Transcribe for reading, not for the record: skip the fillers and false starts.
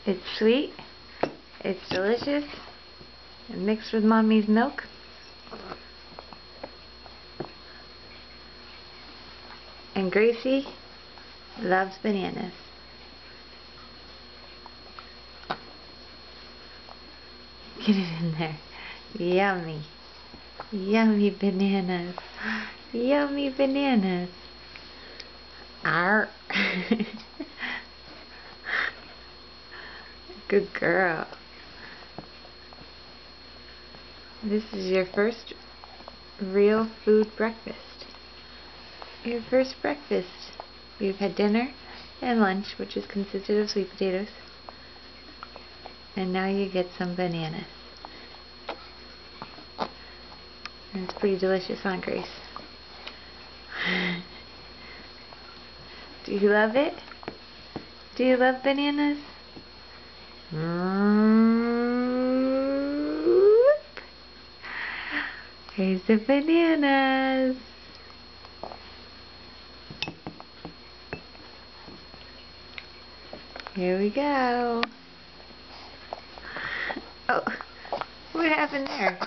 It's sweet, it's delicious, and mixed with Mommy's milk. And Gracie loves bananas. Get it in there. Yummy. Yummy bananas. Yummy bananas. Arr. Good girl. This is your first real food breakfast. Your first breakfast. You've had dinner and lunch, which is consisted of sweet potatoes. And now you get some bananas. And it's pretty delicious, huh, Grace? Do you love it? Do you love bananas? Here's the bananas. Here we go. Oh, what happened there?